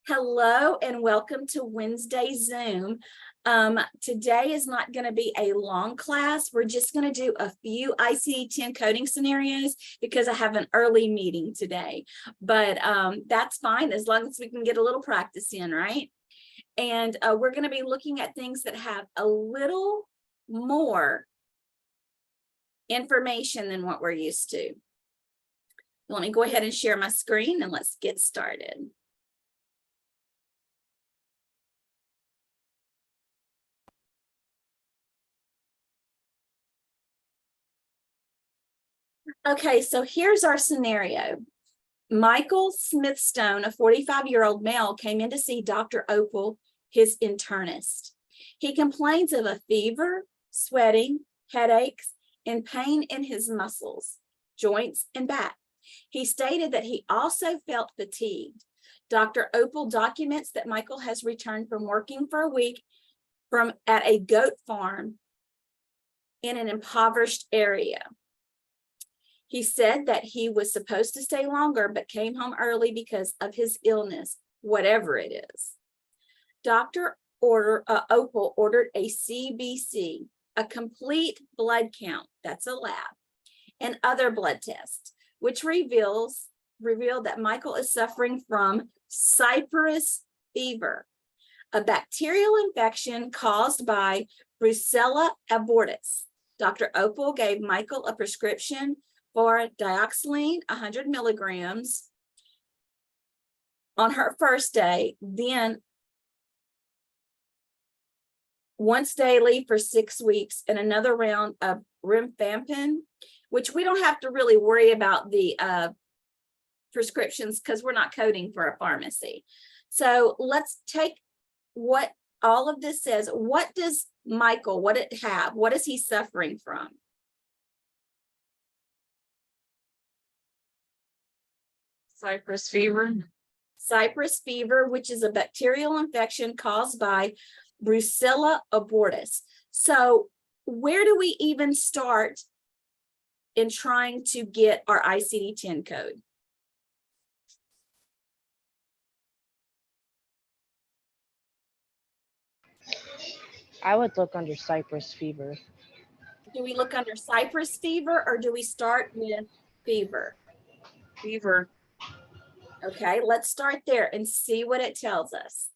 Hello and welcome to Wednesday Zoom. Today is not going to be a long class. We're just going to do a few ICD-10 coding scenarios because I have an early meeting today. But that's fine as long as we can get a little practice in, right? And we're going to be looking at things that have a little more information than what we're used to. Let me go ahead and share my screen and let's get started. Okay, so here's our scenario. Michael Smithstone, a 45-year-old male, came in to see Dr. Opal, his internist. He complains of a fever, sweating, headaches, and pain in his muscles, joints, and back. He stated that he also felt fatigued. Dr. Opal documents that Michael has returned from working for a week at a goat farm in an impoverished area. He said that he was supposed to stay longer, but came home early because of his illness, whatever it is. Dr. Opal ordered a CBC, a complete blood count, that's a lab, and other blood tests, which revealed that Michael is suffering from Cyprus fever, a bacterial infection caused by Brucella abortus. Dr. Opal gave Michael a prescription for dioxazine, 100 milligrams on her first day, then once daily for 6 weeks, and another round of rifampin, which we don't have to really worry about the prescriptions because we're not coding for a pharmacy. So let's take what all of this says. What does Michael, what is he suffering from? Cyprus fever. Cyprus fever, which is a bacterial infection caused by Brucella abortus. So where do we even start in trying to get our ICD-10 code? I would look under Cyprus fever. Do we look under Cyprus fever or do we start with fever? Fever. Okay, let's start there and see what it tells us.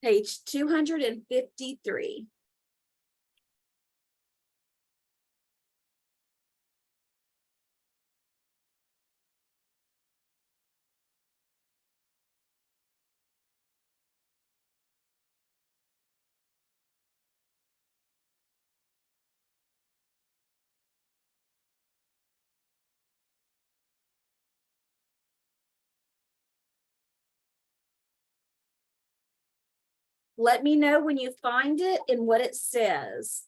Page 253. Let me know when you find it and what it says.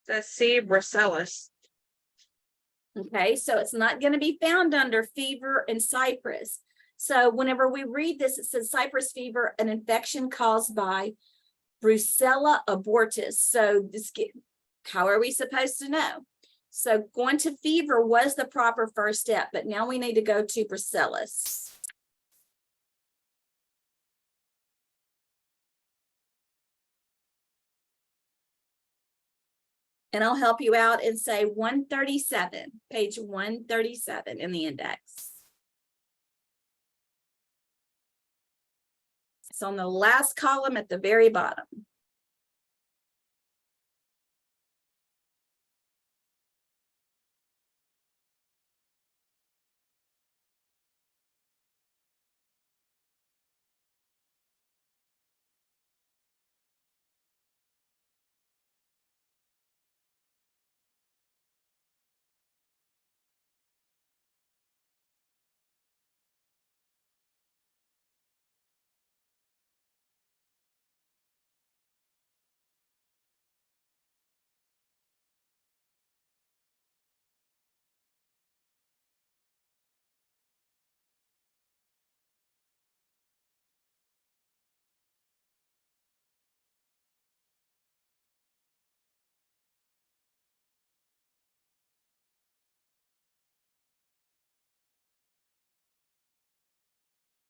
That's C. Brucellus. Okay, so it's not going to be found under fever and Cyprus. So whenever we read this, it says Cyprus fever, an infection caused by Brucella abortus. So how are we supposed to know? So going to fever was the proper first step, but now we need to go to Brucellus. And I'll help you out and say 137, page 137 in the index. It's on the last column at the very bottom.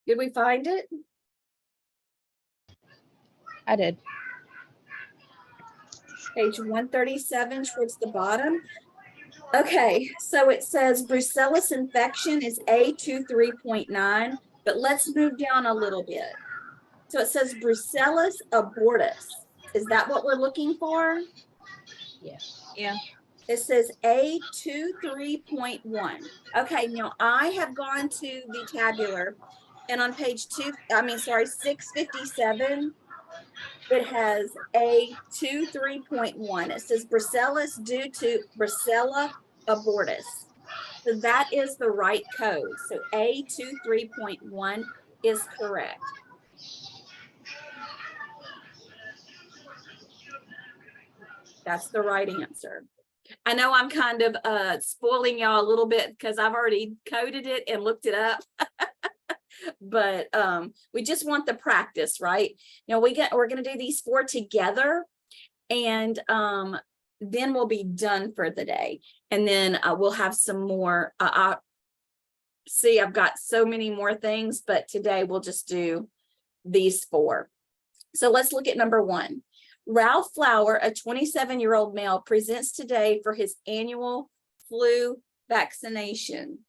Did we find it? I did. Page 137 towards the bottom. Okay, so it says brucellus infection is A23.9, but let's move down a little bit. So it says brucellus abortus. Is that what we're looking for? Yes. Yeah. It says A23.1. Okay, now I have gone to the tabular and on page 657, it has A23.1. It says brucellus due to Brucella abortus. So that is the right code. So A23.1 is correct. That's the right answer. I know I'm kind of spoiling y'all a little bit because I've already coded it and looked it up. But we just want the practice, right? Now we're going to do these 4 together, and then we'll be done for the day. And then we'll have some more. See, I've got so many more things, but today we'll just do these 4. So let's look at number 1. Ralph Flower, a 27-year-old male, presents today for his annual flu vaccination.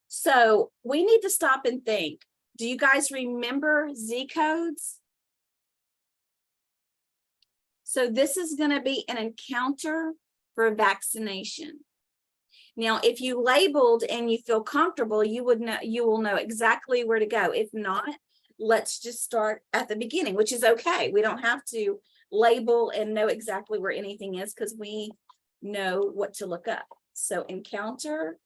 So we need to stop and think. Do you guys remember Z codes? So this is going to be an encounter for vaccination. Now, if you labeled and you feel comfortable, you will know exactly where to go. If not, let's just start at the beginning, which is okay. We don't have to label and know exactly where anything is because we know what to look up. So encounter.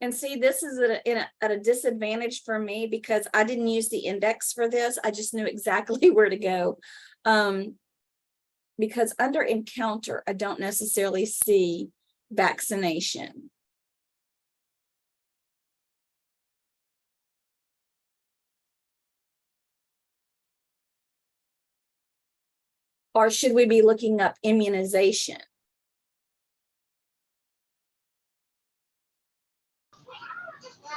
And see, this is at a disadvantage for me because I didn't use the index for this. I just knew exactly where to go. Because under encounter, I don't necessarily see vaccination. Or should we be looking up immunization?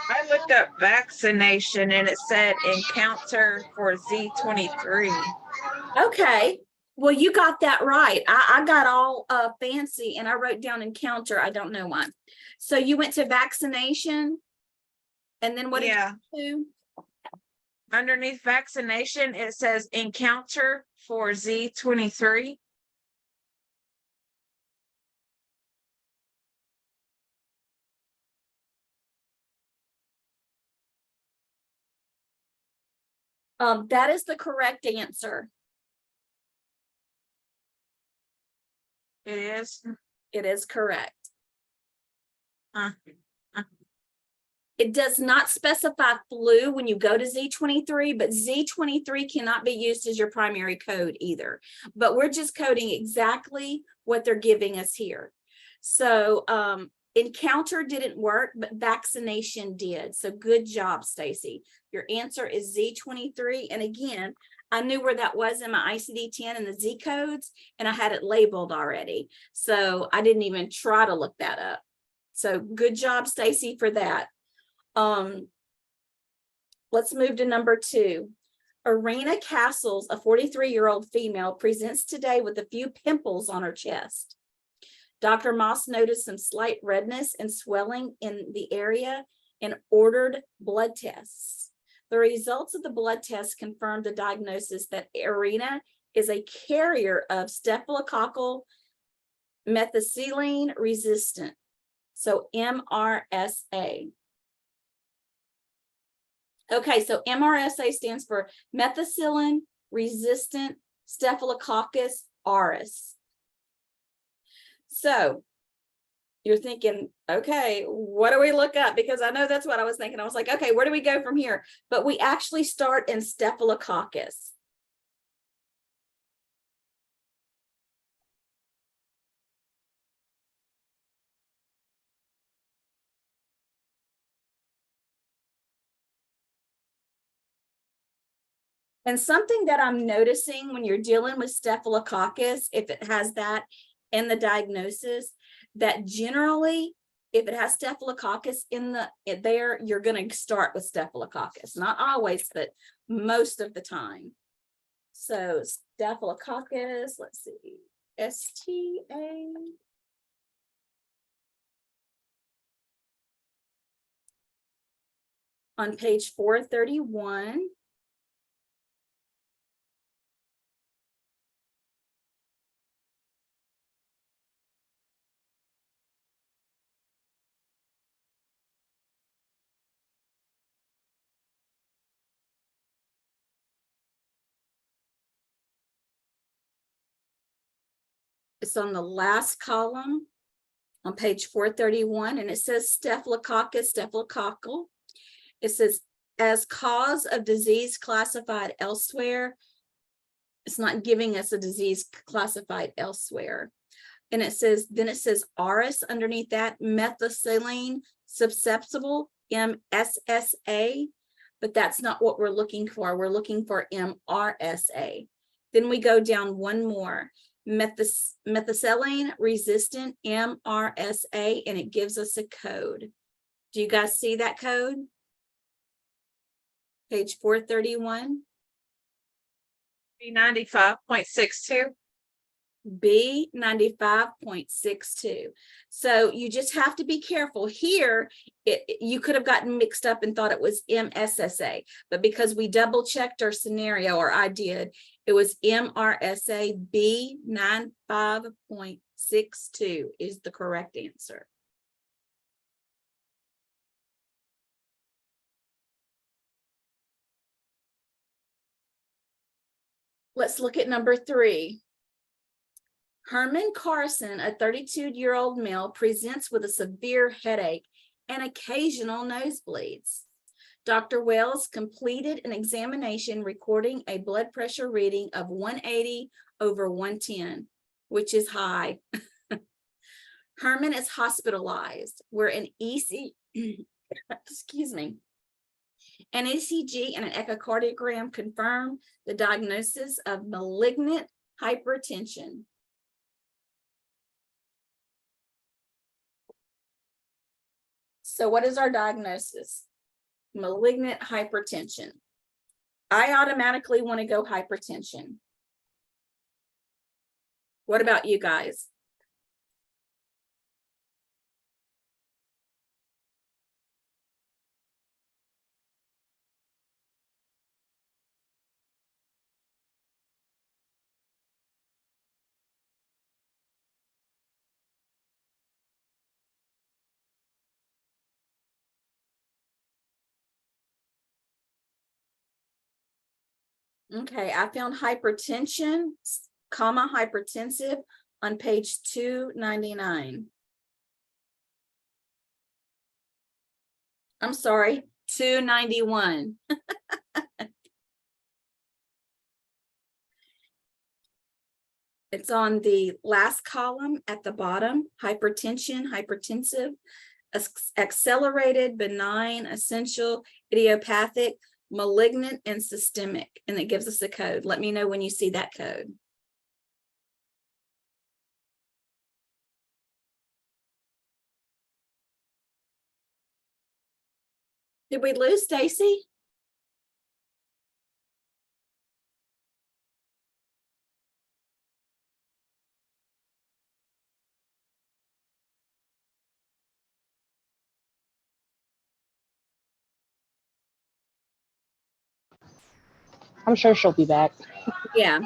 I looked up vaccination and it said encounter for Z23. Okay, well, you got that right. I got all fancy and I wrote down encounter. I don't know why. So you went to vaccination and then what did Yeah. you do? Underneath vaccination, it says encounter for Z23. That is the correct answer. It is. It is correct. Uh, It does not specify flu when you go to Z23, but Z23 cannot be used as your primary code either. But we're just coding exactly what they're giving us here. So encounter didn't work, but vaccination did. So good job, Stacy. Your answer is Z23. And again, I knew where that was in my ICD-10 and the Z codes, and I had it labeled already. So I didn't even try to look that up. So good job, Stacy, for that. Let's move to number 2. Arena Castles, a 43-year-old female, presents today with a few pimples on her chest. Dr. Moss noticed some slight redness and swelling in the area and ordered blood tests. The results of the blood tests confirmed the diagnosis that Arena is a carrier of staphylococcal methicillin resistant, so MRSA. Okay, so MRSA stands for methicillin resistant Staphylococcus aureus. So you're thinking, okay, what do we look up? Because I know that's what I was thinking. I was like, okay, where do we go from here? But we actually start in Staphylococcus. And something that I'm noticing when you're dealing with Staphylococcus, if it has that in the diagnosis, that generally, if it has Staphylococcus there, you're going to start with Staphylococcus. Not always, but most of the time. So Staphylococcus, let's see, STA. On page 431. It's on the last column on page 431, and it says Staphylococcus, staphylococcal. It says, as cause of disease classified elsewhere. It's not giving us a disease classified elsewhere. And it says, then it says ARIS underneath that, methicillin susceptible, MSSA, but that's not what we're looking for. We're looking for MRSA. Then we go down one more, methicillin resistant, MRSA, and it gives us a code. Do you guys see that code? Page 431. B95.62. B95.62. So you just have to be careful here. You could have gotten mixed up and thought it was MSSA, but because we double checked our scenario, or I did, it was MRSA. B95.62 is the correct answer. Let's look at number 3. Herman Carson, a 32-year-old male, presents with a severe headache and occasional nosebleeds. Dr. Wells completed an examination recording a blood pressure reading of 180/110, which is high. Herman is hospitalized where an excuse me, an ECG and an echocardiogram confirm the diagnosis of malignant hypertension. So what is our diagnosis? Malignant hypertension. I automatically want to go hypertension. What about you guys? Okay, I found hypertension, comma, hypertensive on page 299. I'm sorry, 291. It's on the last column at the bottom, hypertension, hypertensive, accelerated, benign, essential, idiopathic, malignant, and systemic, and it gives us a code. Let me know when you see that code. Did we lose Stacy? I'm sure she'll be back. Yeah.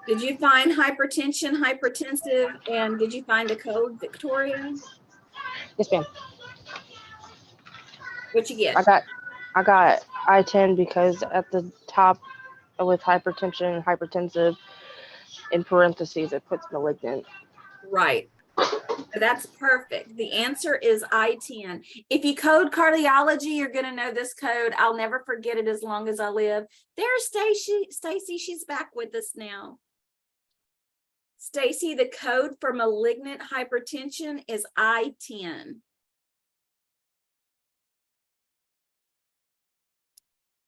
Did you find hypertension, hypertensive, and did you find a code, Victoria? Yes, ma'am. What you get? I got I-10 because at the top with hypertension, hypertensive, in parentheses, it puts malignant. Right. That's perfect. The answer is I-10. If you code cardiology, you're going to know this code. I'll never forget it as long as I live. There's Stacy, she's back with us now. Stacy, the code for malignant hypertension is I-10.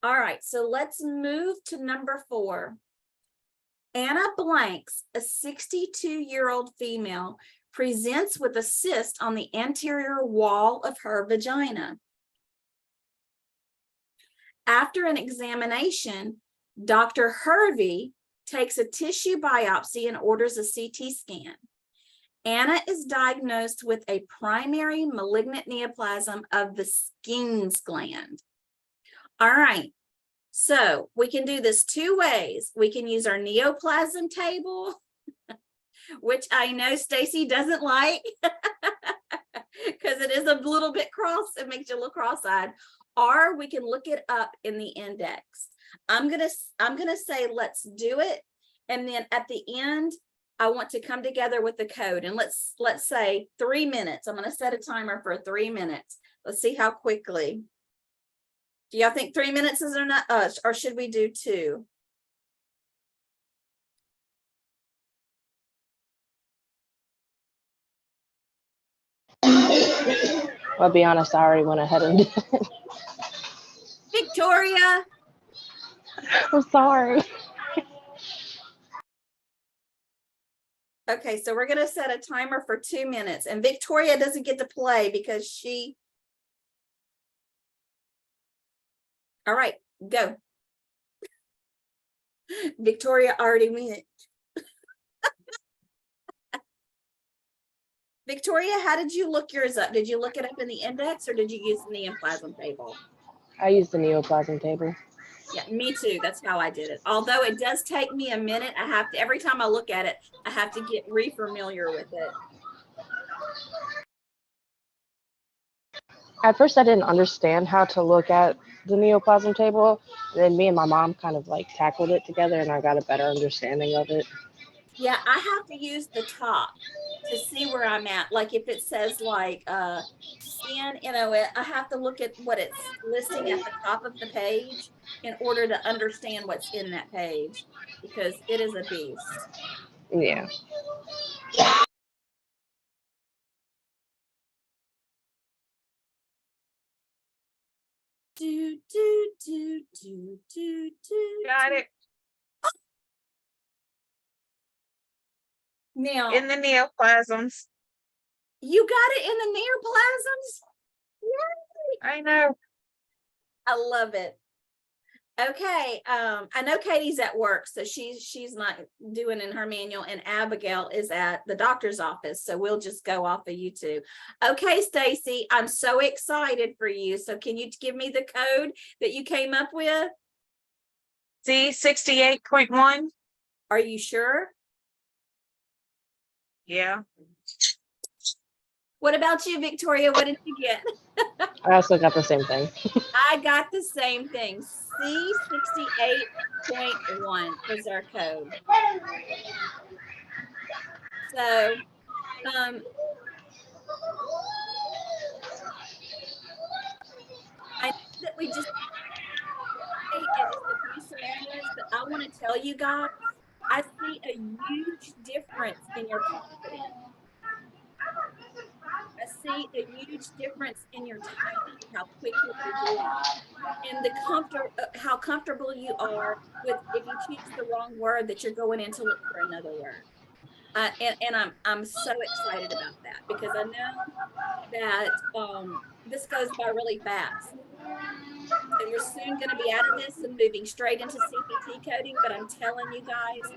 All right, so let's move to number 4. Anna Blanks, a 62-year-old female, presents with a cyst on the anterior wall of her vagina. After an examination, Dr. Hervey takes a tissue biopsy and orders a CT scan. Anna is diagnosed with a primary malignant neoplasm of the Skene's gland. All right, so we can do this 2 ways. We can use our neoplasm table, which I know Stacy doesn't like because it is a little bit cross. It makes you look cross-eyed. Or we can look it up in the index. I'm gonna say let's do it, and then at the end, I want to come together with the code. And let's say 3 minutes. I'm gonna set a timer for 3 minutes. Let's see how quickly. Do y'all think 3 minutes is enough, or should we do 2? I'll be honest, I already went ahead and did it. Victoria. I'm sorry. Okay, so we're gonna set a timer for 2 minutes, and Victoria doesn't get to play because she. All right, go. Victoria already went. Victoria, how did you look yours up? Did you look it up in the index or did you use the neoplasm table? I used the neoplasm table. Yeah, me too. That's how I did it. Although it does take me a minute, I have to, every time I look at it, I have to get re-familiar with it. At first, I didn't understand how to look at the neoplasm table. Then me and my mom kind of like tackled it together, and I got a better understanding of it. Yeah, I have to use the top to see where I'm at. Like if it says like scan, I have to look at what it's listing at the top of the page in order to understand what's in that page, because it is a beast. Yeah. Got it. Now, In the neoplasms. you got it in the neoplasms? Yay! I know. I love it. Okay, I know Katie's at work, so she's not doing in her manual, and Abigail is at the doctor's office, so we'll just go off of YouTube. Okay, Stacy, I'm so excited for you. So can you give me the code that you came up with? C68.1. Are you sure? Yeah. What about you, Victoria? What did you get? I also got the same thing. I got the same thing. C68.1 is our code. So, I know that we just in just a few scenarios, but I want to tell you guys, I see a huge difference in your confidence. I see a huge difference in your timing, how quickly you're doing it, and how comfortable you are with if you choose the wrong word that you're going in to look for another word. And I'm so excited about that because I know that this goes by really fast. So you're soon going to be out of this and moving straight into CPT coding, but I'm telling you guys,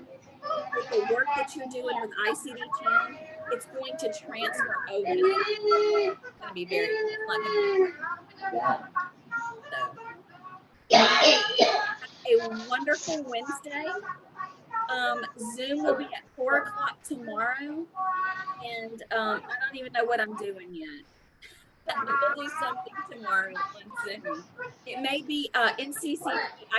with the work that you're doing with ICD-10, it's going to transfer over to that. It's going to be very, it's not going to be so. A wonderful Wednesday. Zoom will be at 4 o'clock tomorrow, and I don't even know what I'm doing yet. We'll do something tomorrow on Zoom. It may be NCCT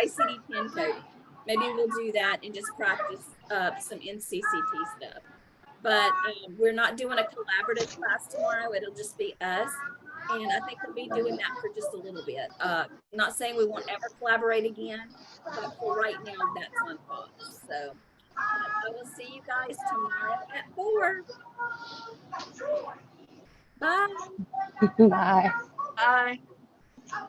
ICD-10 coding. Maybe we'll do that and just practice some NCCT stuff. But we're not doing a collaborative class tomorrow. It'll just be us. And I think we'll be doing that for just a little bit. Not saying we won't ever collaborate again, but for right now, that's on pause. So I will see you guys tomorrow at 4. Bye. Bye. Bye.